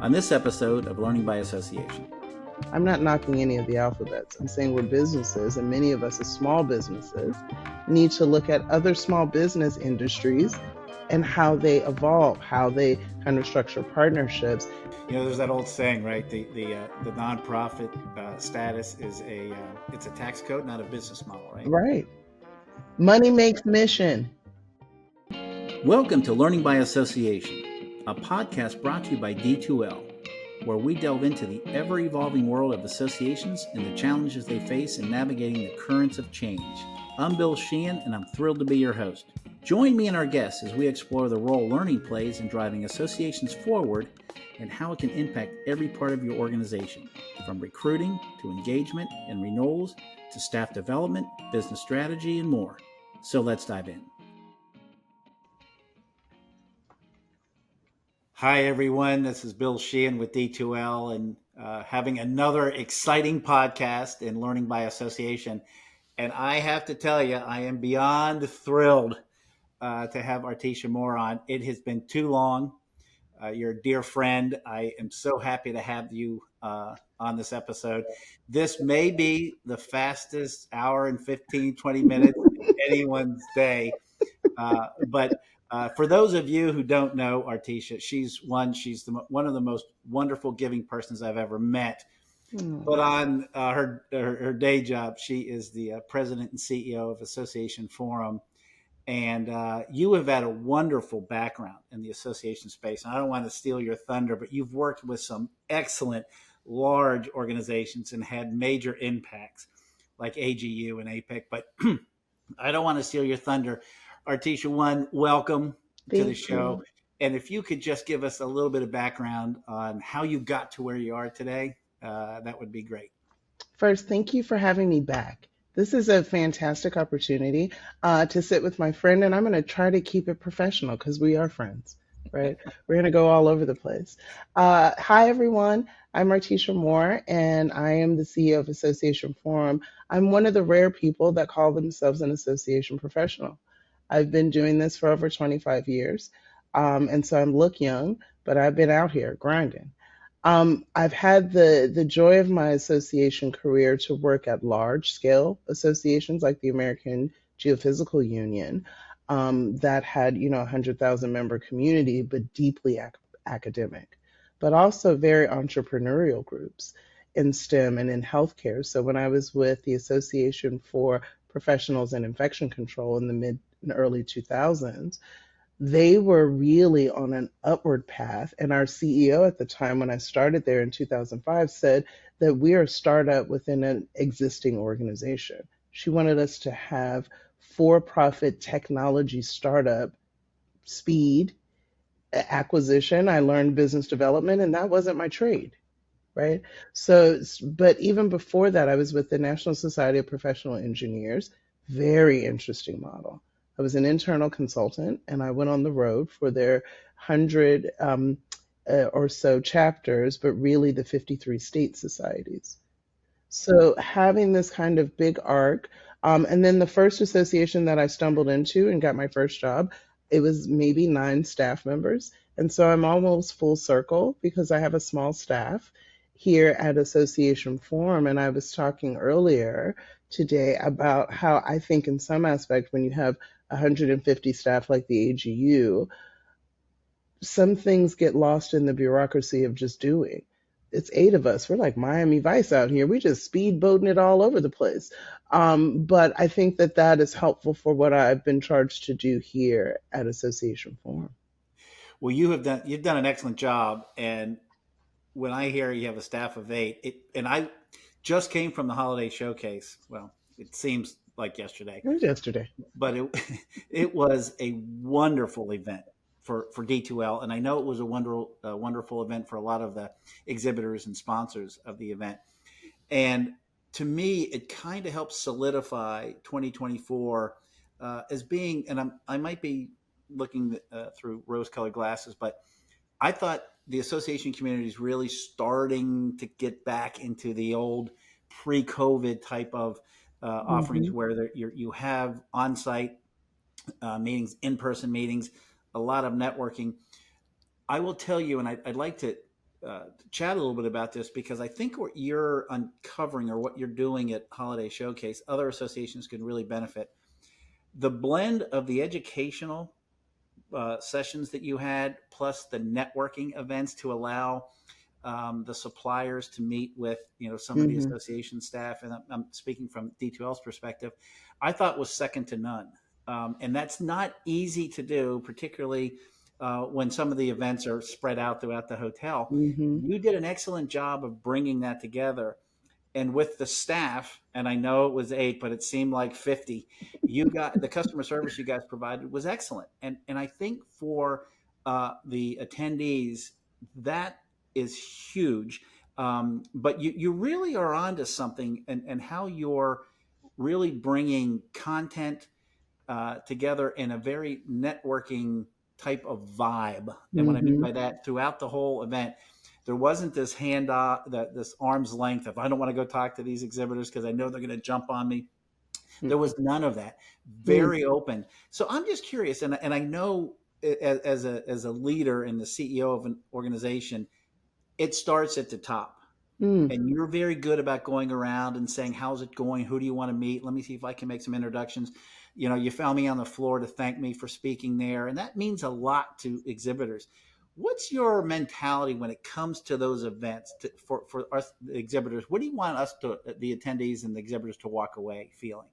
on this episode of Learning by Association. I'm not knocking any of the alphabets. I'm saying we're businesses, and many of us as small businesses need to look at other small business industries and how they evolve, how they kind of structure partnerships. You know, there's that old saying, right? The nonprofit status is it's a tax code, not a business model, right? Right. Money makes mission. Welcome to Learning by Association, a podcast brought to you by D2L, where we delve into the ever-evolving world of associations and the challenges they face in navigating the currents of change. I'm Bill Sheehan, and I'm thrilled to be your host. Join me and our guests as we explore the role learning plays in driving associations forward and how it can impact every part of your organization, from recruiting to engagement and renewals to staff development, business strategy, and more. So let's dive in. Hi, everyone. This is Bill Sheehan with D2L and having another exciting podcast in Learning by Association. And I have to tell you, I am beyond thrilled to have Artesha Moore on. It has been too long. You're a dear friend. I am so happy to have you on this episode. This may be the fastest hour and 15, 20 minutes in anyone's day. But for those of you who don't know Artesha, she's one of the most wonderful giving persons I've ever met. But on her day job, she is the president and CEO of Association Forum. And you have had a wonderful background in the association space. And I don't want to steal your thunder, but you've worked with some excellent large organizations and had major impacts like AGU and APEC. But I don't want to steal your thunder. Artesha, welcome to the show. And if you could just give us a little bit of background on how you got to where you are today, that would be great. First, thank you for having me back. This is a fantastic opportunity to sit with my friend, and I'm going to try to keep it professional because we are friends, right? We're going to go all over the place. Hi, everyone. I'm Artesha Moore, and I am the CEO of Association Forum. I'm one of the rare people that call themselves an association professional. I've been doing this for over 25 years, and so I look young, but I've been out here grinding. I've had the joy of my association career to work at large scale associations like the American Geophysical Union that had, 100,000 member community, but deeply academic, but also very entrepreneurial groups in STEM and in healthcare. So when I was with the Association for Professionals in Infection Control in the mid and early 2000s, they were really on an upward path. And our CEO at the time, when I started there in 2005, said that we are a startup within an existing organization. She wanted us to have for-profit technology startup speed, acquisition. I learned business development, and that wasn't my trade, right? So, but even before that, I was with the National Society of Professional Engineers. Very interesting model. I was an internal consultant, and I went on the road for their 100 or so chapters, but really the 53 state societies. So having this kind of big arc, and then the first association that I stumbled into and got my first job, it was maybe 9 staff members. And so I'm almost full circle because I have a small staff here at Association Forum. And I was talking earlier today about how I think in some aspect when you have 150 staff like the AGU, some things get lost in the bureaucracy of just doing. It's 8 of us. We're like Miami Vice out here. We just speedboating it all over the place. But I think that is helpful for what I've been charged to do here at Association Forum. Well, you've done an excellent job. And when I hear you have a staff of 8, and I just came from the holiday showcase. Well, it seems like yesterday. It was yesterday. But it was a wonderful event for D2L. And I know it was a wonderful event for a lot of the exhibitors and sponsors of the event. And to me, it kind of helps solidify 2024 as being, and I might be looking through rose-colored glasses, but I thought the association community is really starting to get back into the old pre-COVID type of offerings where you have on-site meetings, in-person meetings, a lot of networking. I will tell you, and I'd like to chat a little bit about this, because I think what you're uncovering or what you're doing at Holiday Showcase, other associations can really benefit. The blend of the educational sessions that you had, plus the networking events to allow the suppliers to meet with some of the Hmm. association staff, and I'm speaking from D2L's perspective, I thought was second to none. And that's not easy to do, particularly when some of the events are spread out throughout the hotel. Hmm. You did an excellent job of bringing that together, and with the staff, and I know it was 8, but it seemed like 50. You got the customer service you guys provided was excellent, and I think for the attendees, that is huge. But you really are onto something, and how you're really bringing content together in a very networking type of vibe. And what I mean Hmm. by that, throughout the whole event, there wasn't this this arm's length of, I don't want to go talk to these exhibitors because I know they're going to jump on me. There was none of that. Hmm. Very open. So I'm just curious, and I know as a leader and the CEO of an organization, it starts at the top, Hmm. and you're very good about going around and saying, how's it going, who do you want to meet, let me see if I can make some introductions. You found me on the floor to thank me for speaking there, and that means a lot to exhibitors. What's your mentality when it comes to those events, for us exhibitors? What do you want us to, the attendees and the exhibitors, to walk away feeling?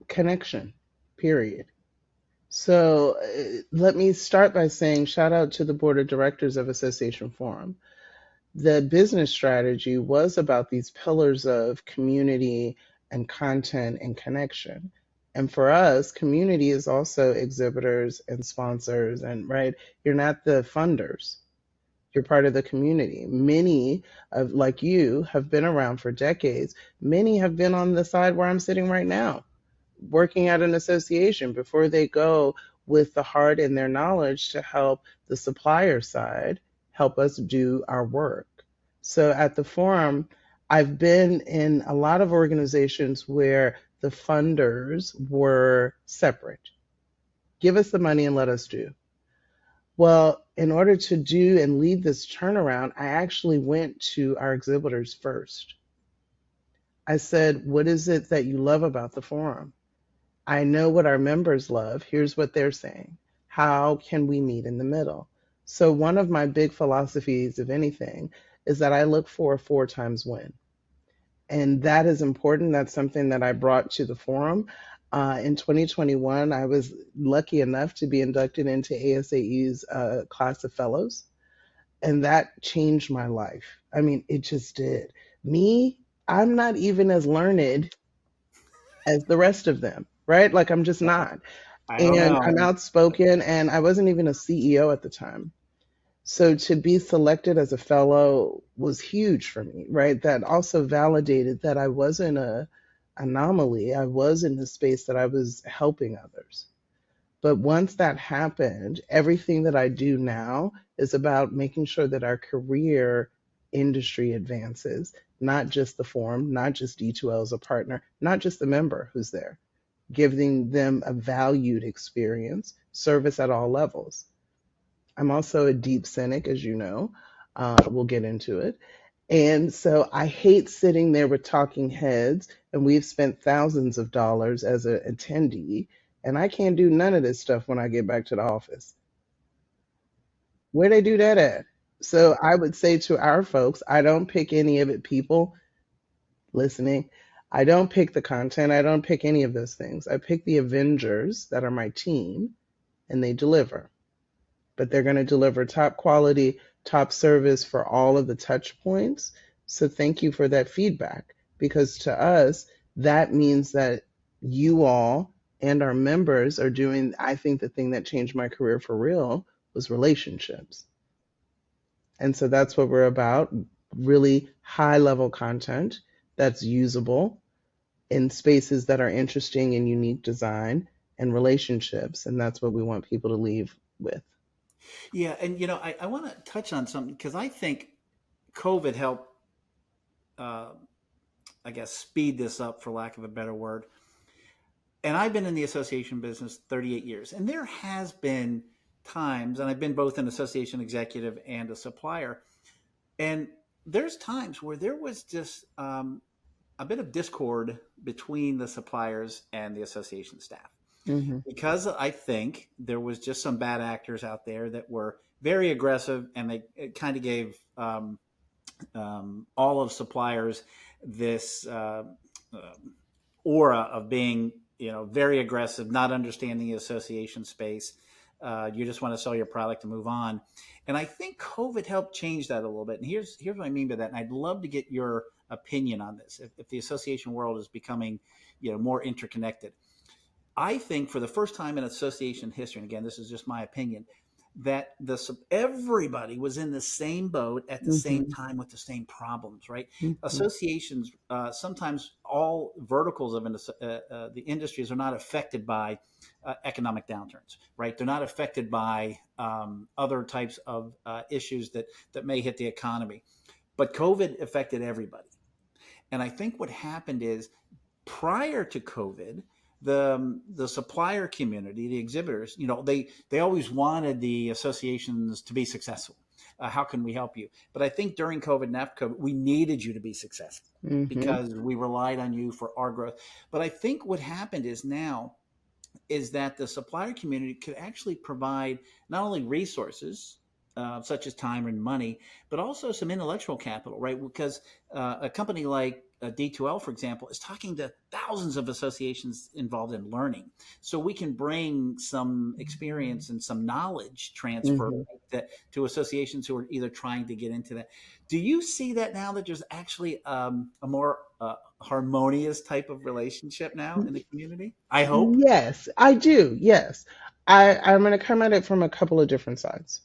Connection, period. So let me start by saying shout out to the board of directors of Association Forum. The business strategy was about these pillars of community and content and connection. And for us, community is also exhibitors and sponsors, and right, you're not the funders. You're part of the community. Many of, like you, have been around for decades. Many have been on the side where I'm sitting right now, working at an association before they go with the heart and their knowledge to help the supplier side help us do our work. So at the forum, I've been in a lot of organizations where the funders were separate. Give us the money and let us do. Well, in order to do and lead this turnaround, I actually went to our exhibitors first. I said, what is it that you love about the forum? I know what our members love. Here's what they're saying. How can we meet in the middle? So, one of my big philosophies, if anything, is that I look for a 4 times win. And that is important. That's something that I brought to the forum. In 2021, I was lucky enough to be inducted into ASAE's class of fellows, and that changed my life. I mean, it just did. Me, I'm not even as learned as the rest of them, right? Like, I'm just not. I don't And I'm know. outspoken, and I wasn't even a CEO at the time. So to be selected as a fellow was huge for me, right? That also validated that I wasn't a anomaly. I was in the space that I was helping others. But once that happened, everything that I do now is about making sure that our career industry advances, not just the forum, not just D2L as a partner, not just the member who's there, giving them a valued experience, service at all levels. I'm also a deep cynic, as you know. We'll get into it. And so I hate sitting there with talking heads, and we've spent thousands of dollars as an attendee, and I can't do none of this stuff when I get back to the office. Where they do that at? So I would say to our folks, I don't pick any of it, people listening. I don't pick the content. I don't pick any of those things. I pick the Avengers that are my team, and they deliver. But they're going to deliver top quality, top service for all of the touch points. So thank you for that feedback, because to us, that means that you all and our members are doing, I think the thing that changed my career for real was relationships. And so that's what we're about, really high level content that's usable in spaces that are interesting and unique design and relationships. And that's what we want people to leave with. Yeah, and I want to touch on something, because I think COVID helped, uh, I guess, speed this up, for lack of a better word. And I've been in the association business 38 years, and there has been times, and I've been both an association executive and a supplier, and there's times where there was just a bit of discord between the suppliers and the association staff, Hmm. because I think there was just some bad actors out there that were very aggressive, and they kind of gave all of suppliers this aura of being, very aggressive, not understanding the association space. You just want to sell your product and move on. And I think COVID helped change that a little bit. And here's what I mean by that. And I'd love to get your opinion on this. If the association world is becoming, more interconnected, I think for the first time in association history, and again, this is just my opinion, that everybody was in the same boat at the same Hmm. time with the same problems, right? Hmm. Associations, sometimes all verticals of the industries are not affected by economic downturns, right? They're not affected by other types of issues that may hit the economy. But COVID affected everybody. And I think what happened is, prior to COVID, the supplier community, the exhibitors, they always wanted the associations to be successful. How can we help you? But I think during COVID and after COVID, we needed you to be successful Hmm. because we relied on you for our growth. But I think what happened is that the supplier community could actually provide not only resources, such as time and money, but also some intellectual capital, right? Because a company like D2L, for example, is talking to thousands of associations involved in learning. So we can bring some experience and some knowledge transfer, Hmm. to associations who are either trying to get into that. Do you see that now, that there's actually a more harmonious type of relationship now in the community? I hope. Yes, I do. Yes. I'm going to come at it from a couple of different sides.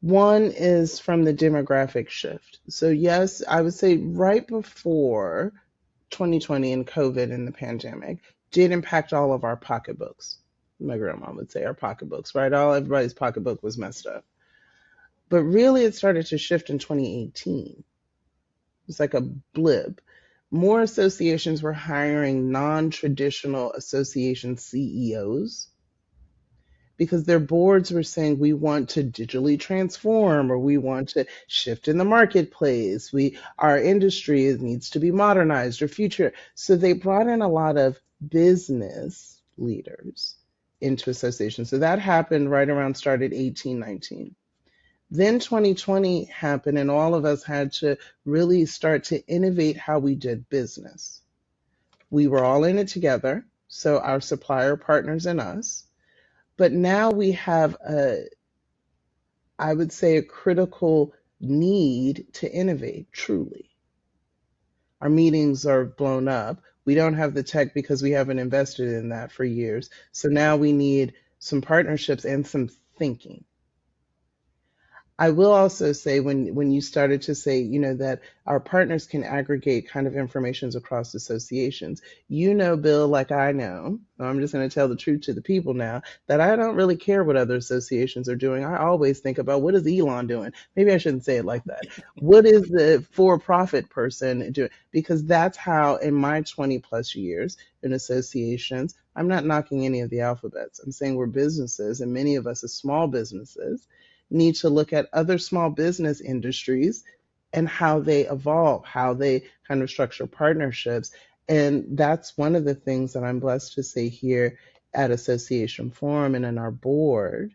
One is from the demographic shift. So, yes, I would say right before 2020 and COVID and the pandemic did impact all of our pocketbooks. My grandma would say our pocketbooks, right? All everybody's pocketbook was messed up. But really, it started to shift in 2018. It's like a blip. More associations were hiring non traditional association CEOs because their boards were saying we want to digitally transform, or we want to shift in the marketplace, we our industry needs to be modernized or future. So they brought in a lot of business leaders into associations. So that happened right around started 1819. Then 2020 happened, and all of us had to really start to innovate how we did business. We were all in it together, so our supplier partners and us. But now we have I would say, a critical need to innovate truly. Our meetings are blown up. We don't have the tech because we haven't invested in that for years. So now we need some partnerships and some thinking. I will also say, when you started to say, that our partners can aggregate kind of informations across associations, Bill, like I know, I'm just going to tell the truth to the people now, that I don't really care what other associations are doing. I always think about, what is Elon doing? Maybe I shouldn't say it like that. What is the for-profit person doing? Because that's how, in my 20 plus years in associations, I'm not knocking any of the alphabets. I'm saying we're businesses, and many of us are small businesses, need to look at other small business industries and how they evolve, how they kind of structure partnerships. And that's one of the things that I'm blessed to say here at Association Forum and in our board.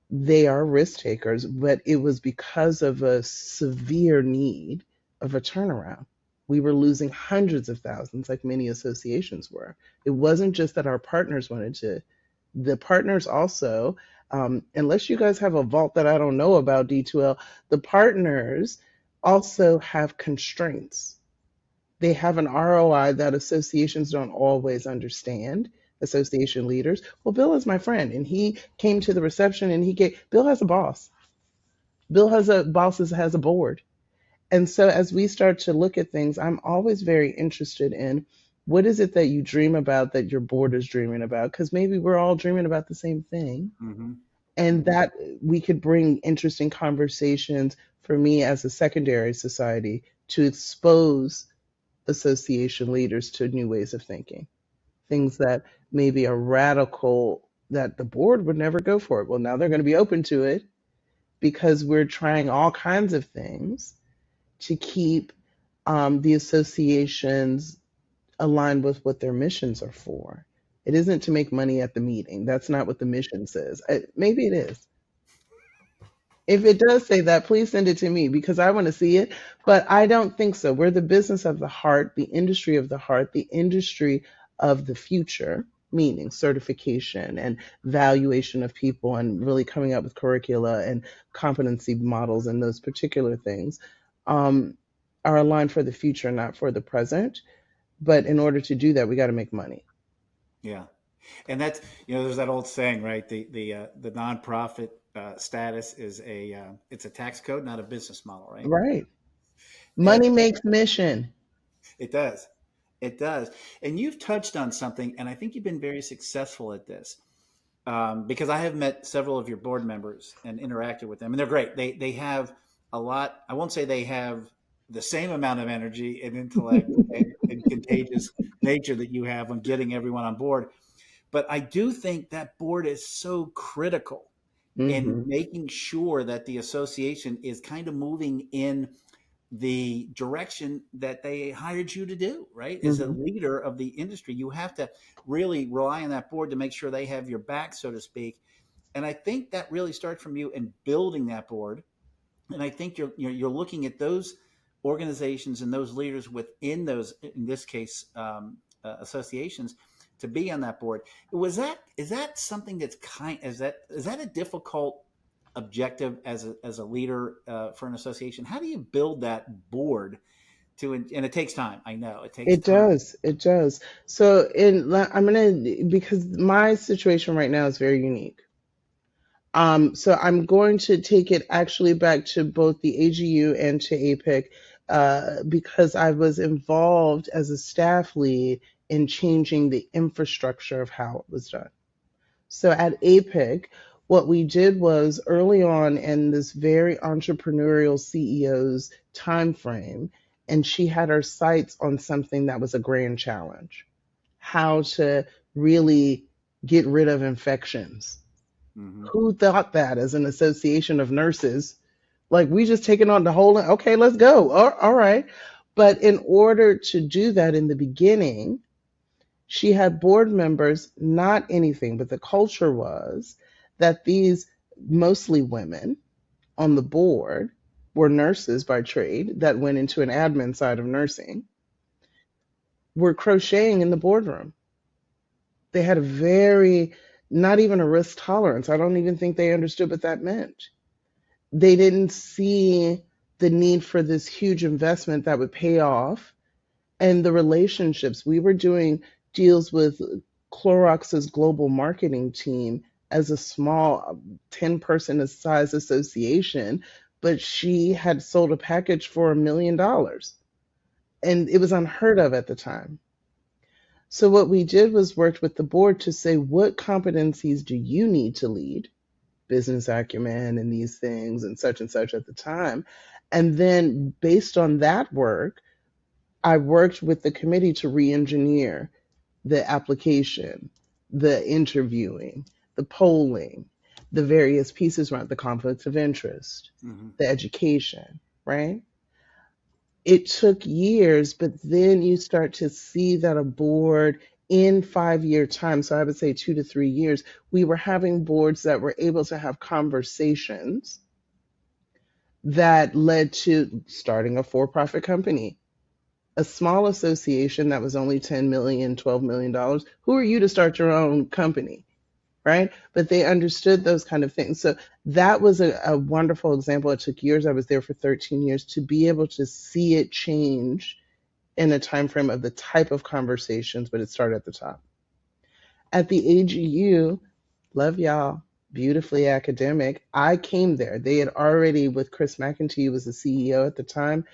They are risk takers, but it was because of a severe need of a turnaround. We were losing hundreds of thousands, like many associations were. It wasn't just that our partners wanted to, the partners also, unless you guys have a vault that I don't know about, D2L, the partners also have constraints. They have an ROI that associations don't always understand, association leaders. Well, Bill is my friend, and he came to the reception, and Bill has a boss. Bill has a boss, has a board. And so as we start to look at things, I'm always very interested in, what is it that you dream about that your board is dreaming about? Because maybe we're all dreaming about the same thing. Mm-hmm. And that we could bring interesting conversations for me as a secondary society to expose association leaders to new ways of thinking, things that maybe are radical that the board would never go for it. Well, now they're going to be open to it because we're trying all kinds of things to keep the associations aligned with what their missions are for. It isn't to make money at the meeting. That's not what the mission says. Maybe it is. If it does say that, please send it to me because I want to see it. But I don't think so. We're the business of the heart, the industry of the heart, the industry of the future, meaning certification and valuation of people and really coming up with curricula and competency models and those particular things um, are aligned for the future, not for the present. But in order to do that, we got to make money. Yeah. And that's, there's that old saying, right? The nonprofit status is it's a tax code, not a business model, right? Right. And Money makes mission. it does. It does. And you've touched on something, and I think you've been very successful at this, because I have met several of your board members and interacted with them, and they're great. They have a lot. I won't say they have the same amount of energy and intellect and contagious nature that you have on getting everyone on board, but I do think that board is so critical in Hmm. making sure that the association is kind of moving in the direction that they hired you to do, right? As a Hmm. leader of the industry, you have to really rely on that board to make sure they have your back, so to speak. And I think that really starts from you in building that board. And I think you're looking at those organizations and those leaders within those, in this case, associations, to be on that board. Is that something that's is that a difficult objective as a leader for an association? How do you build that board and it takes time. I know it takes It time. does. It does. So I'm gonna, because my situation right now is very unique. So I'm going to take it actually back to both the AGU and to APIC, because I was involved as a staff lead in changing the infrastructure of how it was done. So at APIC, what we did was early on in this very entrepreneurial CEO's time frame, and she had her sights on something that was a grand challenge: how to really get rid of infections. Hmm. Who thought that as an association of nurses? Like, we just taking on the whole, okay, let's go. All right. But in order to do that in the beginning, she had board members, not anything, but the culture was that these mostly women on the board were nurses by trade that went into an admin side of nursing, were crocheting in the boardroom. They had a very, not even a risk tolerance. I don't even think they understood what that meant. They didn't see the need for this huge investment that would pay off, and the relationships. We were doing deals with Clorox's global marketing team as a small 10-person size association, but she had sold a package for $1 million. And it was unheard of at the time. So what we did was worked with the board to say, what competencies do you need to lead? Business acumen and these things and such at the time. And then based on that work, I worked with the committee to re-engineer the application, the interviewing, the polling, the various pieces around the conflicts of interest, Hmm. the education, right? It took years, but then you start to see that a board in 5 year time, so I would say 2 to 3 years, we were having boards that were able to have conversations that led to starting a for-profit company, a small association that was only 10 million, $12 million. Who are you to start your own company? Right? But they understood those kind of things. So that was a wonderful example. It took years. I was there for 13 years to be able to see it change in a time frame of the type of conversations, but it started at the top. At the AGU, love y'all, beautifully academic. I came there. They had already, with Chris McEntee, was the CEO at the time.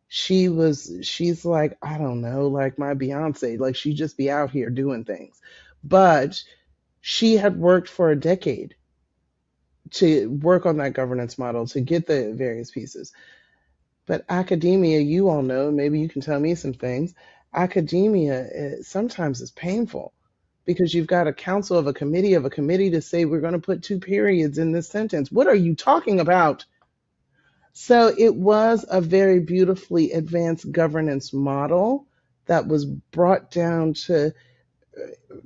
She's like, I don't know, like my Beyonce, like she just be out here doing things. But she had worked for a decade to work on that governance model to get the various pieces. But academia, you all know, maybe you can tell me some things. Academia sometimes is painful. because you've got a council of a committee to say we're going to put two periods in this sentence. What are you talking about? So it was a very beautifully advanced governance model that was brought down to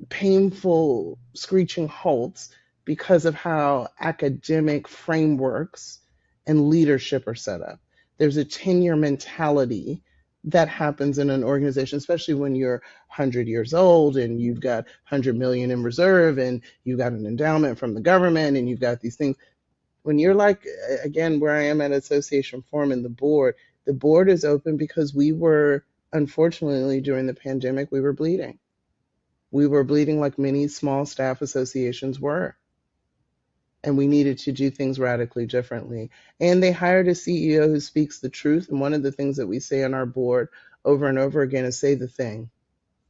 painful screeching halts because of how academic frameworks and leadership are set up. There's a tenure mentality that happens in an organization, especially when you're 100 years old and you've got 100 million in reserve and you've got an endowment from the government and you've got these things. When you're like, again, where I am at Association Forum and the board is open because we were, unfortunately, during the pandemic, we were bleeding. We were bleeding like many small staff associations were. And we needed to do things radically differently. And they hired a CEO who speaks the truth. And one of the things that we say on our board over and over again is say the thing,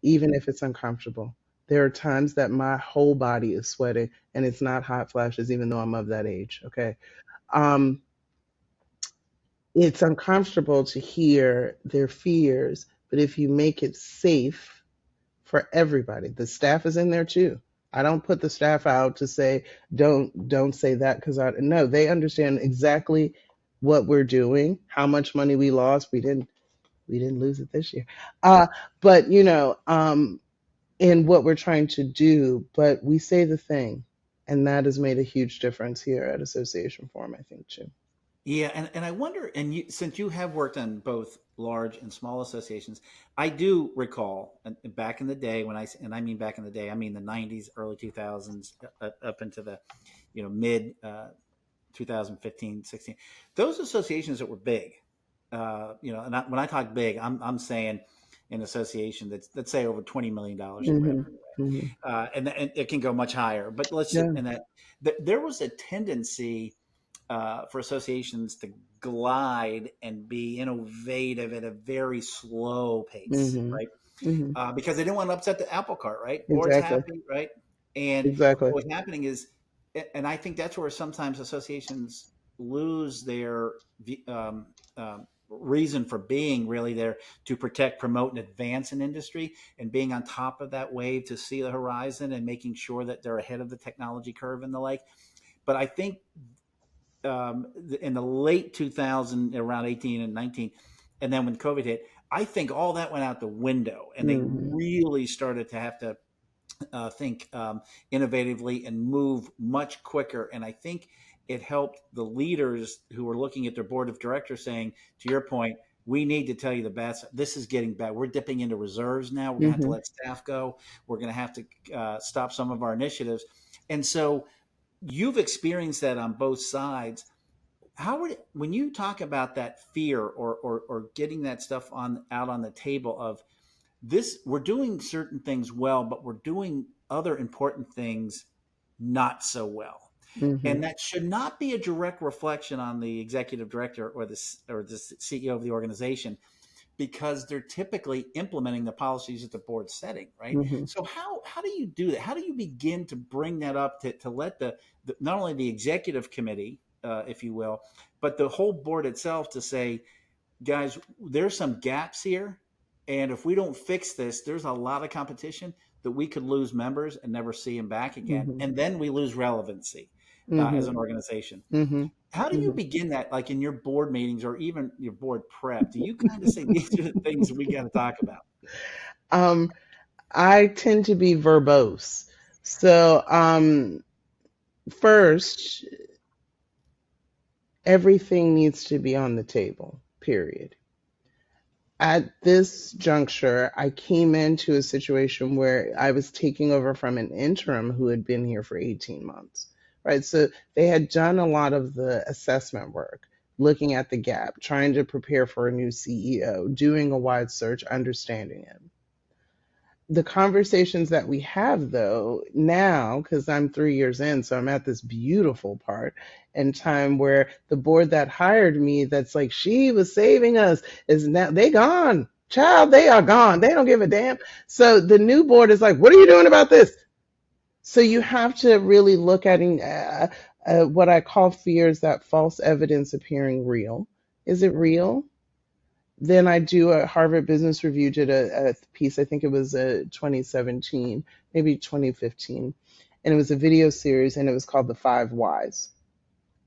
even if it's uncomfortable. There are times that my whole body is sweating and it's not hot flashes, even though I'm of that age. Okay. Um, it's uncomfortable to hear their fears, but if you make it safe for everybody, the staff is in there too. I don't put the staff out to say don't say that because I no, they understand exactly what we're doing, how much money we lost. We didn't lose it this year, but and what we're trying to do. But we say the thing, and that has made a huge difference here at Association Forum, I think too. Yeah, and I wonder, and since you have worked on both large and small associations, I do recall back in the day and I mean back in the day, I mean the '90s, early 2000s, up into the mid 2015, 16, those associations that were big, and when I talk big, I'm saying an association that's, let's say, over $20 million in Hmm. revenue, Hmm. and it can go much higher. But let's Yeah. and that there was a tendency for associations to glide and be innovative at a very slow pace, Hmm. right? Hmm. Because they didn't want to upset the apple cart, right? Board's Exactly. happy, right? And Exactly. what was happening is, and I think that's where sometimes associations lose their reason for being really there to protect, promote, and advance an industry, and being on top of that wave to see the horizon and making sure that they're ahead of the technology curve and the like. But I think in the late 2000, around 18 and 19, and then when COVID hit, I think all that went out the window, and they Hmm. really started to have to think innovatively and move much quicker. And I think it helped the leaders who were looking at their board of directors saying, to your point, we need to tell you the best. This is getting bad. We're dipping into reserves now. We're going to have to Hmm. let staff go. We're going to have to stop some of our initiatives. And so you've experienced that on both sides. How would when you talk about that fear or getting that stuff on out on the table of this, we're doing certain things well, but we're doing other important things not so well, Hmm. and that should not be a direct reflection on the executive director or the CEO of the organization, because they're typically implementing the policies that the board's setting, right? Hmm. So how do you do that? How do you begin to bring that up to let not only the executive committee, if you will, but the whole board itself to say, guys, there's some gaps here, and if we don't fix this, there's a lot of competition that we could lose members and never see them back again, Hmm. and then we lose relevancy Hmm. as an organization. Hmm. How do you Hmm. begin that, like in your board meetings or even your board prep? Do you kind of say these are the things that we got to talk about? um, I tend to be verbose. So, first, everything needs to be on the table, period. At this juncture, I came into a situation where I was taking over from an interim who had been here for 18 months, right? So they had done a lot of the assessment work, looking at the gap, trying to prepare for a new CEO, doing a wide search, understanding it. The conversations that we have though now, because I'm 3 years in, so I'm at this beautiful part in time where the board that hired me, that's like she was saving us, is now they gone. Child, they are gone. They don't give a damn. So the new board is like, what are you doing about this? So you have to really look at what I call fears, that false evidence appearing real. Is it real? Then I do a Harvard Business Review did a piece, I think it was 2017, maybe 2015. And it was a video series and it was called The Five Whys.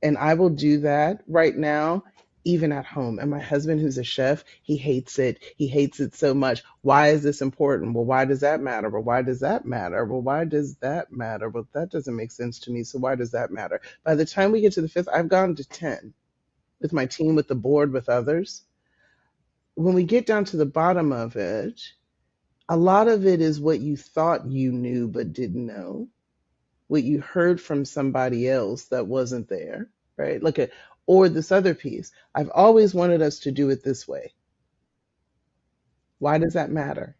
And I will do that right now, even at home. And my husband, who's a chef, he hates it. He hates it so much. Why is this important? Well, why does that matter? Well, why does that matter? Well, why does that matter? Well, that doesn't make sense to me. So why does that matter? By the time we get to the fifth, I've gone to 10 with my team, with the board, with others. When we get down to the bottom of it, a lot of it is what you thought you knew but didn't know, what you heard from somebody else that wasn't there, right? Look at, or this other piece. I've always wanted us to do it this way. Why does that matter?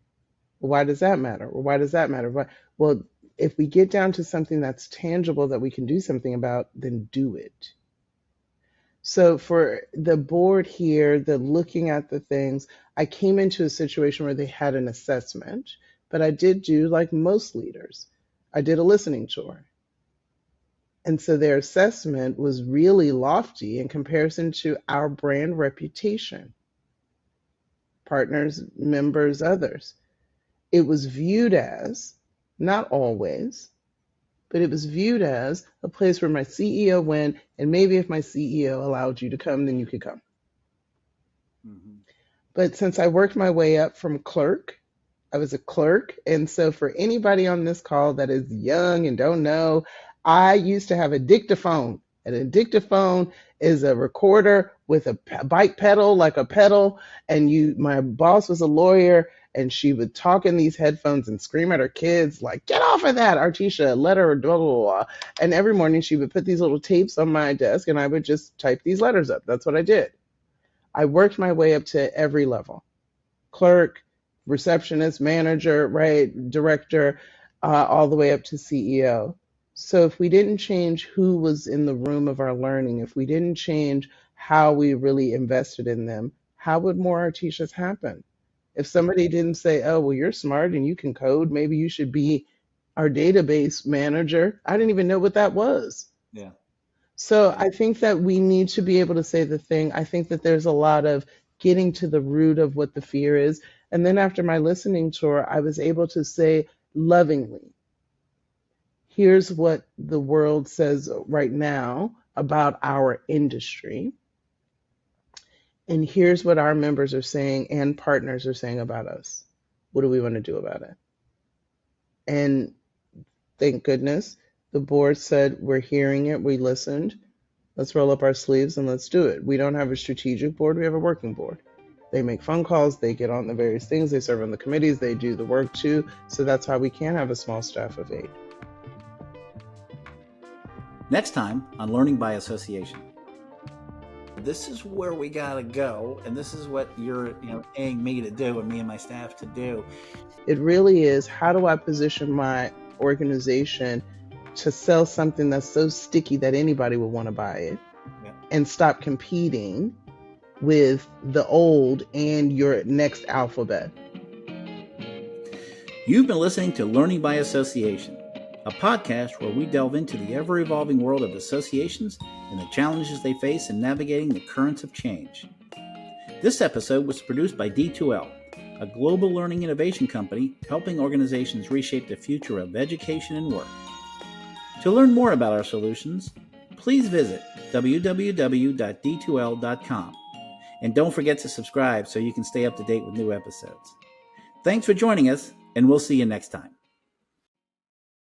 Why does that matter? Or why does that matter? Well, if we get down to something that's tangible that we can do something about, then do it. So for the board here, the looking at the things, I came into a situation where they had an assessment, but I did do like most leaders. I did a listening tour. And so their assessment was really lofty in comparison to our brand reputation, partners, members, others. It was viewed as, not always, but it was viewed as a place where my CEO went, and maybe if my CEO allowed you to come, then you could come. Mm-hmm. But since I worked my way up from clerk, I was a clerk. And so for anybody on this call that is young and don't know, I used to have a dictaphone. And a dictaphone is a recorder with a bike pedal, like a pedal. And my boss was a lawyer, and she would talk in these headphones and scream at her kids, like, get off of that, Artesha, let her, blah, blah, blah. And every morning she would put these little tapes on my desk, and I would just type these letters up. That's what I did. I worked my way up to every level. Clerk, receptionist, manager, right, director, all the way up to CEO. So if we didn't change who was in the room of our learning, if we didn't change how we really invested in them, how would more Arteshas happen? If somebody didn't say, oh, well, you're smart and you can code, maybe you should be our database manager. I didn't even know what that was. Yeah. So I think that we need to be able to say the thing. I think that there's a lot of getting to the root of what the fear is. And then after my listening tour, I was able to say lovingly, here's what the world says right now about our industry. And here's what our members are saying and partners are saying about us. What do we want to do about it? And thank goodness the board said, we're hearing it, we listened. Let's roll up our sleeves and let's do it. We don't have a strategic board, we have a working board. They make phone calls, they get on the various things, they serve on the committees, they do the work too. So that's how we can have a small staff of 8. Next time on Learning by Association. This is where we gotta go, and this is what you're paying me to do and me and my staff to do. It really is, how do I position my organization to sell something that's so sticky that anybody would want to buy it, and stop competing with the old and your next alphabet. You've been listening to Learning by Association, a podcast where we delve into the ever-evolving world of associations and the challenges they face in navigating the currents of change. This episode was produced by D2L, a global learning innovation company helping organizations reshape the future of education and work. To learn more about our solutions, please visit www.d2l.com. And don't forget to subscribe so you can stay up to date with new episodes. Thanks for joining us, and we'll see you next time.